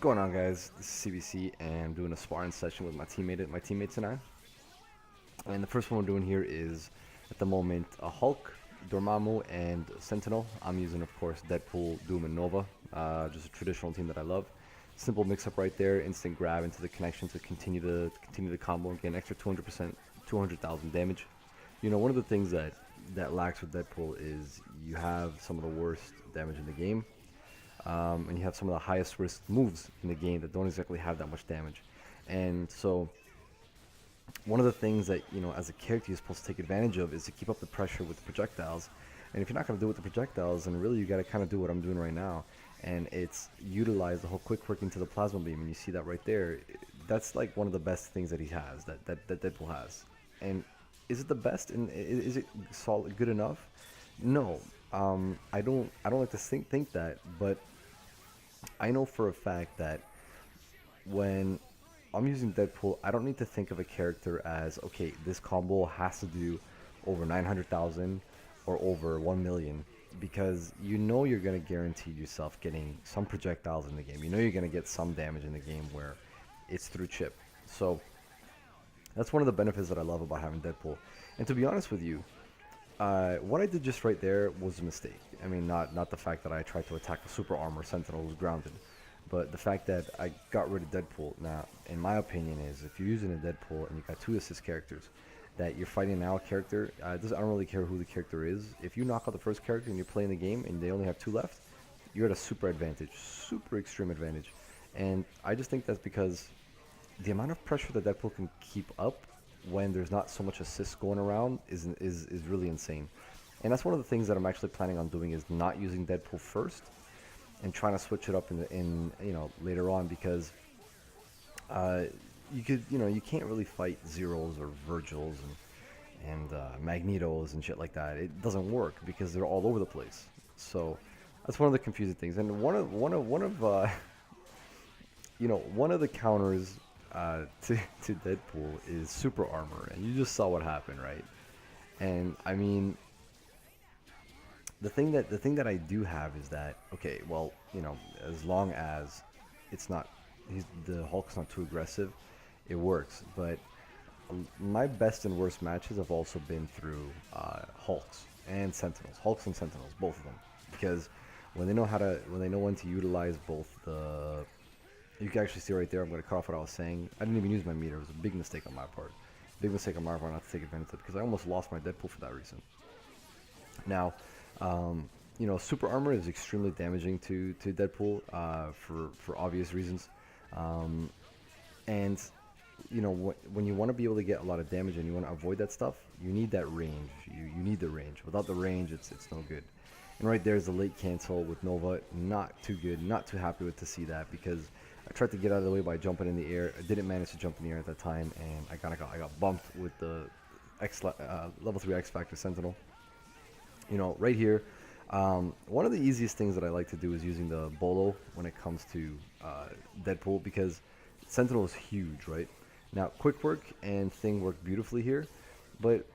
going on, guys? This is CBC, and I'm doing a sparring session with my teammates and I. And the first one we're doing here is, at the moment, a Hulk, Dormammu, and Sentinel. I'm using, of course, Deadpool, Doom, and Nova. Just a traditional team that I love. Simple mix-up right there. Instant grab into the connection to continue the combo and get an extra 200%, 200,000 damage. You know, one of the things that lacks with Deadpool is you have some of the worst damage in the game. And you have some of the highest risk moves in the game that don't exactly have that much damage. And so, one of the things that, as a character you're supposed to take advantage of is to keep up the pressure with the projectiles. And if you're not going to do it with the projectiles, then really you got to kind of do what I'm doing right now. And it's utilize the whole quick work into the plasma beam. And you see that right there. That's like one of the best things that he has, that Deadpool has. And is it the best? And is it solid, good enough? No. I don't like to think that, but I know for a fact that when I'm using Deadpool, I don't need to think of a character as, okay, this combo has to do over 900,000 or over 1 million, because you know you're going to guarantee yourself getting some projectiles in the game. You know you're going to get some damage in the game where it's through chip. So that's one of the benefits that I love about having Deadpool. And to be honest with you, what I did just right there was a mistake. I mean, not the fact that I tried to attack the super armor Sentinel who's grounded, but the fact that I got rid of Deadpool. Now, in my opinion, is if you're using a Deadpool and you got two assist characters, that you're fighting now a character. I don't really care who the character is. If you knock out the first character and you're playing the game and they only have two left, you're at a super advantage, super extreme advantage. And I just think that's because the amount of pressure that Deadpool can keep up when there's not so much assist going around is really insane. And that's one of the things that I'm actually planning on doing, is not using Deadpool first and trying to switch it up in later on, because you can't really fight Zeros or Virgils and Magnetos and shit like that. It doesn't work because they're all over the place. So that's one of the confusing things. And one of the counters to Deadpool is super armor, and you just saw what happened, right? And I mean, the thing that I do have is that, okay, well, as long as the Hulk's not too aggressive, it works. But my best and worst matches have also been through Hulks and Sentinels, both of them, because when they know when to utilize both the. You can actually see right there, I'm going to cut off what I was saying. I didn't even use my meter. It was a big mistake on my part. Big mistake on my part not to take advantage of it, because I almost lost my Deadpool for that reason. Now, super armor is extremely damaging to Deadpool for obvious reasons. And, when you want to be able to get a lot of damage and you want to avoid that stuff, you need that range. You need the range. Without the range, it's no good. And right there's the late cancel with Nova. Not too good. Not too happy with to see that, because I tried to get out of the way by jumping in the air. I didn't manage to jump in the air at that time, and I got bumped with the level 3 X Factor Sentinel. Right here, one of the easiest things that I like to do is using the Bolo when it comes to Deadpool, because Sentinel is huge, right? Now, Quick Work and Thing work beautifully here, but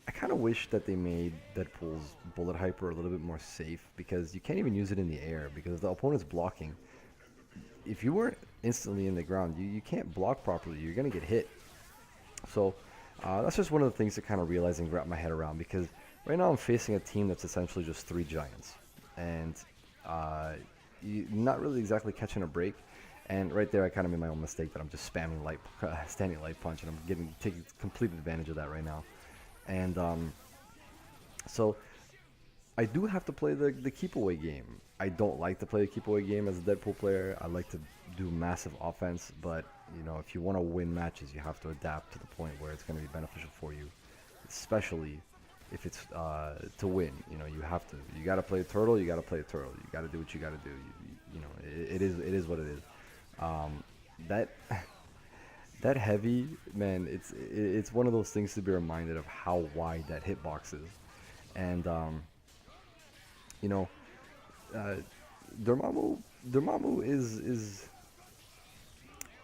I kind of wish that they made Deadpool's Bullet Hyper a little bit more safe, because you can't even use it in the air, because if the opponent's blocking, if you weren't instantly in the ground, you can't block properly. You're going to get hit. So that's just one of the things to kind of realize and wrap my head around, because right now I'm facing a team that's essentially just 3 giants, and not really exactly catching a break. And right there, I kind of made my own mistake that I'm just spamming standing light punch, and I'm taking complete advantage of that right now. And so I do have to play the keep away game. I don't like to play the keep away game as a Deadpool player. I like to do massive offense, but if you want to win matches, you have to adapt to the point where it's going to be beneficial for you, especially if it's to win. You have to. You got to play a turtle. You got to play a turtle. You got to do what you got to do. It is what it is. That heavy, man, it's one of those things to be reminded of how wide that hitbox is. And Dormammu is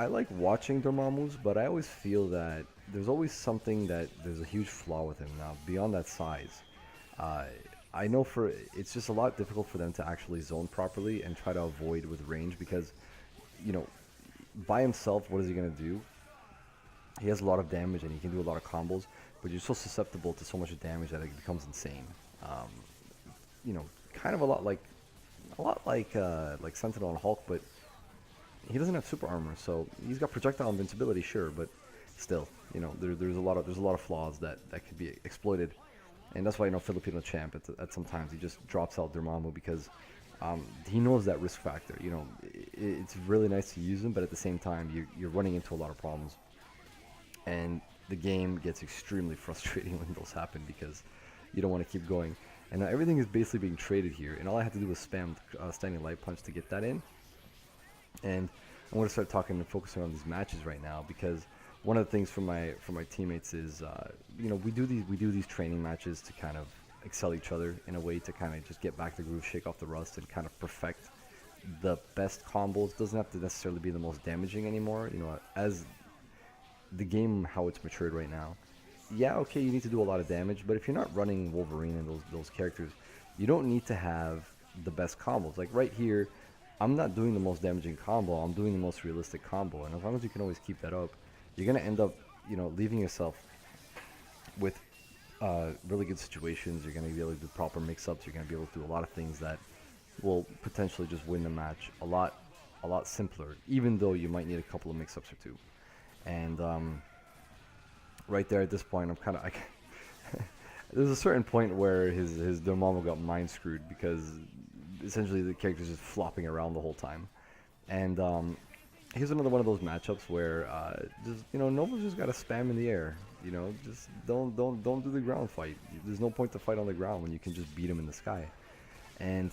I like watching Dormammu's, but I always feel that there's always there's a huge flaw with him. Now, beyond that size, I know it's just a lot difficult for them to actually zone properly and try to avoid with range, because you know, by himself, what is he gonna do? He has a lot of damage and he can do a lot of combos, but you're so susceptible to so much damage that it becomes insane. Um, you know, kind of a lot like Sentinel and Hulk, but he doesn't have super armor, so he's got projectile invincibility, sure, but still, there's a lot of flaws that could be exploited, and that's why Filipino champ at sometimes he just drops out Dormammu because he knows that risk factor. It's really nice to use him, but at the same time, you're running into a lot of problems, and the game gets extremely frustrating when those happen because you don't want to keep going. And now everything is basically being traded here, and all I had to do was spam standing light punch to get that in. And I'm going to start talking and focusing on these matches right now because one of the things for my teammates is we do these training matches to kind of excel each other in a way to kind of just get back the groove, shake off the rust, and kind of perfect the best combos. Doesn't have to necessarily be the most damaging anymore. As the game how it's matured right now, yeah, okay, you need to do a lot of damage, but if you're not running Wolverine and those characters, you don't need to have the best combos. Like right here, I'm not doing the most damaging combo, I'm doing the most realistic combo, and as long as you can always keep that up, you're gonna end up, leaving yourself with really good situations. You're gonna be able to do proper mix-ups. You're gonna be able to do a lot of things that will potentially just win the match a lot simpler, even though you might need a couple of mix-ups or two. And right there at this point, I'm kind of there's a certain point where his Dormammu got mind screwed because essentially the character's just flopping around the whole time. And here's another one of those matchups where just Nova's just gotta spam in the air. Just don't do the ground fight. There's no point to fight on the ground when you can just beat him in the sky. And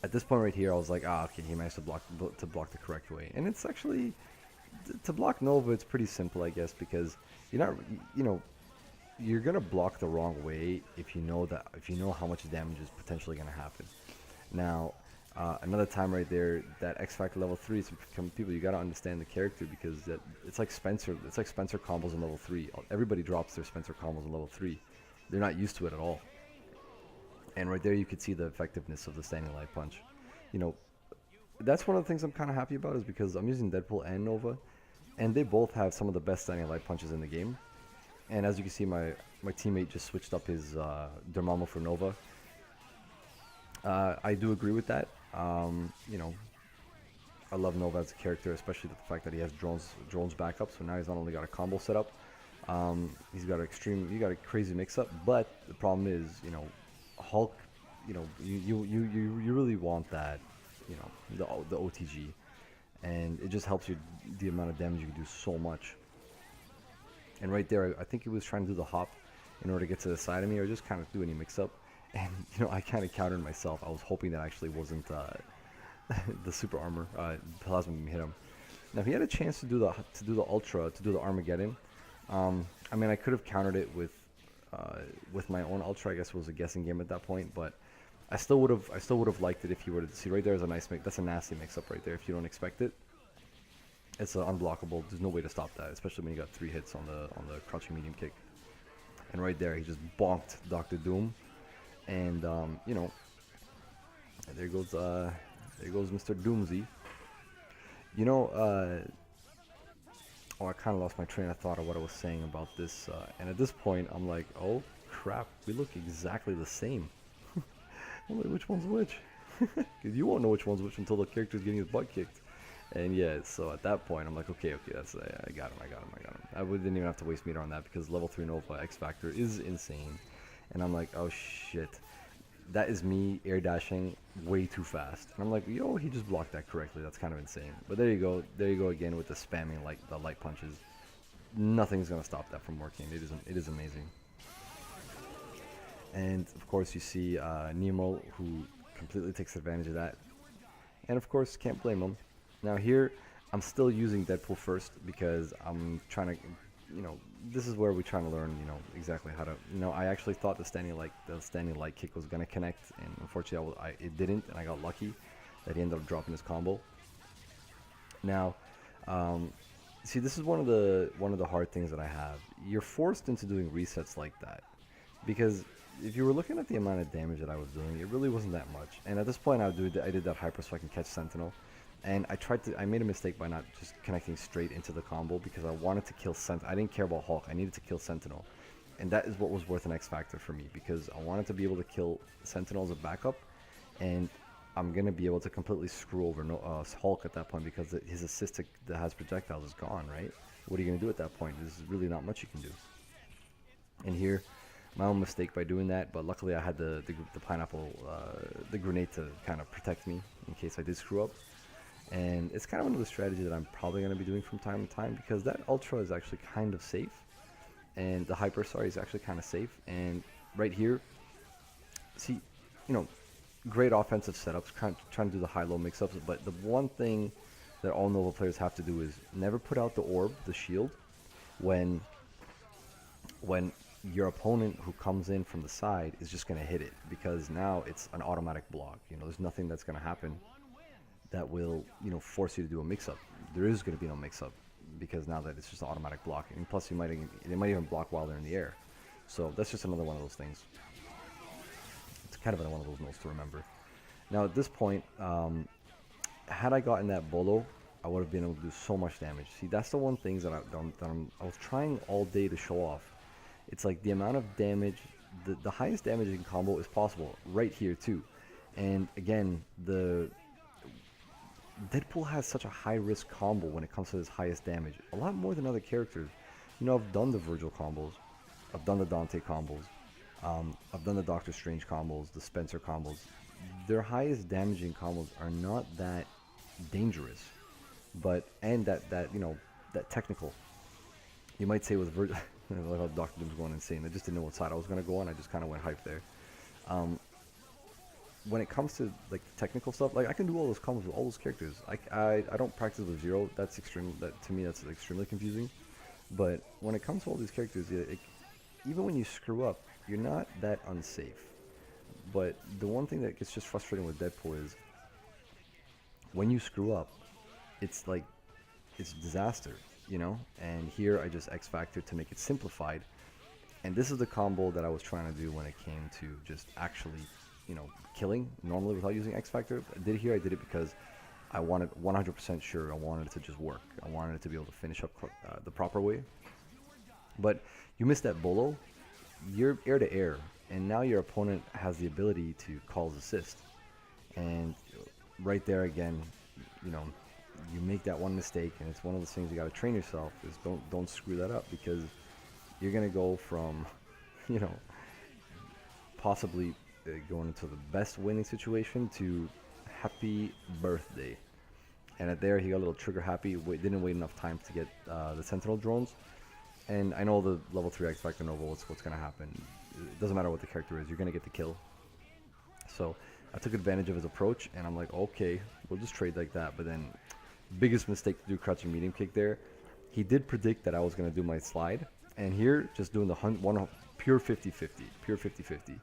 at this point right here, I was like, okay, he managed to block the correct way. And it's actually to block Nova, it's pretty simple, I guess, because you're gonna block the wrong way if you know how much damage is potentially gonna happen. Now, another time right there, that X Factor level 3 is some people, you gotta understand the character because it's like Spencer combos in level 3. Everybody drops their Spencer combos in level 3. They're not used to it at all. And right there you could see the effectiveness of the standing light punch. That's one of the things I'm kind of happy about is because I'm using Deadpool and Nova, and they both have some of the best standing light punches in the game. And as you can see, my teammate just switched up his Dormammu for Nova. I do agree with that. I love Nova as a character, especially the fact that he has drones backup. So now he's not only got a combo setup, he's got a crazy mix-up. But the problem is, Hulk, you really want that, the OTG, and it just helps you the amount of damage you can do so much. And right there, I think he was trying to do the hop in order to get to the side of me, or just kind of do any mix-up. And I kind of countered myself. I was hoping that actually wasn't the super armor plasma beam hit him. Now he had a chance to do the ultra, to do the Armageddon. I could have countered it with my own ultra. I guess it was a guessing game at that point, but I still would have liked it if he were to see right there is a nice mix. That's a nasty mix-up right there. If you don't expect it, it's unblockable. There's no way to stop that, especially when you got 3 hits on the crouching medium kick. And right there, he just bonked Dr. Doom, and there goes Mr. Doomsy. I kind of lost my train of thought of what I was saying about this, and at this point, I'm like, oh crap, we look exactly the same. I'm like, which one's which? Because you won't know which one's which until the character's getting his butt kicked. And yeah, so at that point, I'm like, okay, that's I got him. I didn't even have to waste meter on that because level 3 Nova X Factor is insane. And I'm like, oh shit, that is me air dashing way too fast. And I'm like, yo, he just blocked that correctly. That's kind of insane. But there you go again with the spamming, the light punches. Nothing's gonna stop that from working. It is amazing. And of course, you see Nemo, who completely takes advantage of that. And of course, can't blame him. Now here, I'm still using Deadpool first because I'm trying to, this is where we're trying to learn, exactly how to, I actually thought the standing light kick was gonna connect, and unfortunately it didn't, and I got lucky that he ended up dropping his combo. Now, see, this is one of the hard things that I have. You're forced into doing resets like that because if you were looking at the amount of damage that I was doing, it really wasn't that much. And at this point, I did that hyper so I can catch Sentinel. And I made a mistake by not just connecting straight into the combo because I wanted to kill I didn't care about Hulk. I needed to kill Sentinel. And that is what was worth an X Factor for me because I wanted to be able to kill Sentinel as a backup. And I'm going to be able to completely screw over Hulk at that point because his assist that has projectiles is gone, right? What are you going to do at that point? There's really not much you can do. And here, my own mistake by doing that, but luckily I had the pineapple, the grenade to kind of protect me in case I did screw up. And it's kind of another strategy that I'm probably going to be doing from time to time because that Ultra is actually kind of safe. And the Hyper, sorry, is actually kind of safe. And right here, see, you know, great offensive setups, trying to do the high-low mix-ups. But the one thing that all Nova players have to do is never put out the orb, the shield, when your opponent who comes in from the side is just going to hit it because now it's an automatic block. You know, there's nothing that's going to happen that will, you know, force you to do a mix-up. There is going to be no mix-up because now that it's just an automatic block, and plus they might even block while they're in the air. So that's just another one of those things. It's kind of one of those notes to remember. Now at this point, had I gotten that bolo, I would have been able to do so much damage. See, that's the one thing that I was trying all day to show off. It's like the amount of damage, the highest damaging combo is possible right here too. And again, Deadpool has such a high risk combo when it comes to his highest damage. A lot more than other characters. You know, I've done the Virgil combos. I've done the Dante combos. I've done the Doctor Strange combos, the Spencer combos. Their highest damaging combos are not that dangerous. But, and that you know, that technical. You might say with Virgil, like how Doctor Doom's going insane. I just didn't know what side I was going to go on. I just kind of went hype there. When it comes to like technical stuff, like I can do all those combos with all those characters. I don't practice with Zero. That's extreme. That to me that's extremely confusing. But when it comes to all these characters, even when you screw up, you're not that unsafe. But the one thing that gets just frustrating with Deadpool is when you screw up, it's like it's disaster, you know. And here I just X Factor to make it simplified. And this is the combo that I was trying to do when it came to just actually, you know, killing normally without using X Factor. I did it because I wanted 100% sure I wanted it to just work. I wanted it to be able to finish up the proper way. But you miss that bolo, you're air to air, and now your opponent has the ability to call his assist. And right there again, you know, you make that one mistake, and it's one of those things you got to train yourself is don't screw that up because you're gonna go from, you know, possibly going into the best winning situation to happy birthday. And at there he got a little trigger happy, didn't wait enough time to get the Sentinel drones. And I know the level 3 X Factor Nova, what's going to happen. It doesn't matter what the character is, you're going to get the kill. So I took advantage of his approach, and I'm like, okay, we'll just trade like that. But then, biggest mistake to do crouching medium kick there. He did predict that I was going to do my slide. And here, just doing the one pure 50-50, pure 50-50.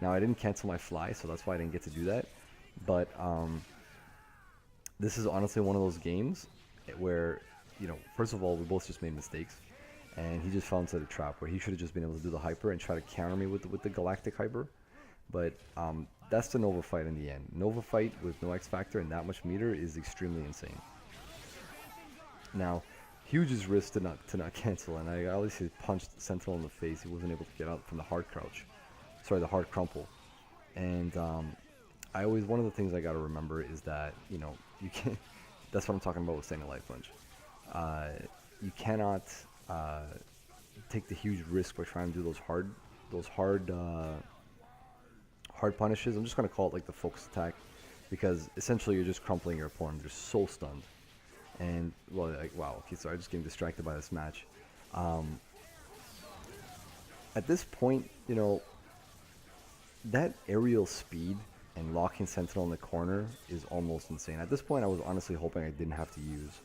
Now, I didn't cancel my fly, so that's why I didn't get to do that. But this is honestly one of those games where, you know, first of all, we both just made mistakes. And he just fell into the trap where he should have just been able to do the hyper and try to counter me with the galactic hyper. But that's the Nova fight in the end. Nova fight with no X Factor and that much meter is extremely insane. Now, huge risk to not cancel, and I obviously punched Sentinel in the face. He wasn't able to get out from the hard crouch. Sorry, the hard crumple. And one of the things I got to remember is that, you know, you can't, that's what I'm talking about with staying alive punch. You cannot take the huge risk by trying to do those hard punishes. I'm just going to call it like the focus attack, because essentially you're just crumpling your opponent. They're so stunned. And, well, like, wow, okay, so I'm just getting distracted by this match. At this point, you know, that aerial speed and locking Sentinel in the corner is almost insane. At this point, I was honestly hoping I didn't have to use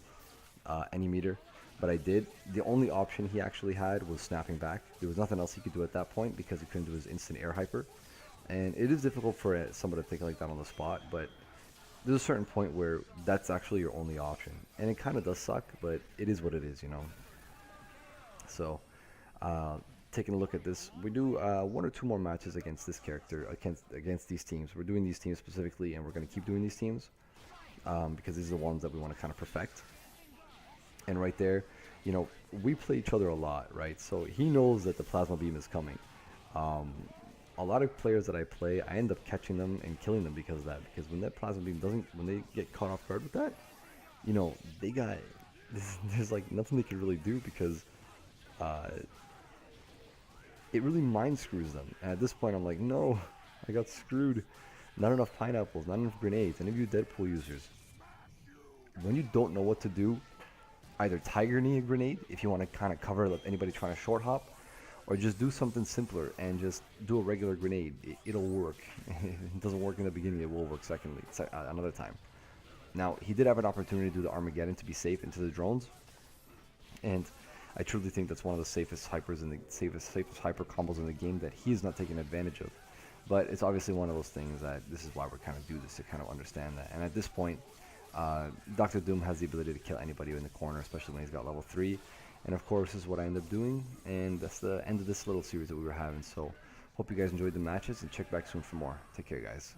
any meter, but I did. The only option he actually had was snapping back. There was nothing else he could do at that point because he couldn't do his instant air hyper. And it is difficult for somebody to think like that on the spot, but there's a certain point where that's actually your only option. And it kind of does suck, but it is what it is, you know. So, taking a look at this, we do 1 or 2 more matches against this character, against these teams. We're doing these teams specifically, and we're going to keep doing these teams. because these are the ones that we want to kind of perfect. And right there, you know, we play each other a lot, right? So he knows that the plasma beam is coming. Um, a lot of players that I play, I end up catching them and killing them because of that. Because when that plasma beam doesn't, when they get caught off guard with that, you know, they got, there's like nothing they can really do because uh, it really mind screws them. And at this point, I'm like, no, I got screwed. Not enough pineapples, not enough grenades. Any of you Deadpool users, when you don't know what to do, either tiger knee a grenade if you want to kind of cover anybody trying to short hop, or just do something simpler and just do a regular grenade. It'll work. It doesn't work in the beginning, it will work secondly, another time. Now, he did have an opportunity to do the Armageddon to be safe into the drones, and I truly think that's one of the safest hypers in the safest hyper combos in the game that he's not taking advantage of. But it's obviously one of those things that this is why we're kind of do this, to kind of understand that. And at this point, Dr. Doom has the ability to kill anybody in the corner, especially when he's got level 3. And of course, this is what I end up doing, and that's the end of this little series that we were having. So, hope you guys enjoyed the matches, and check back soon for more. Take care, guys.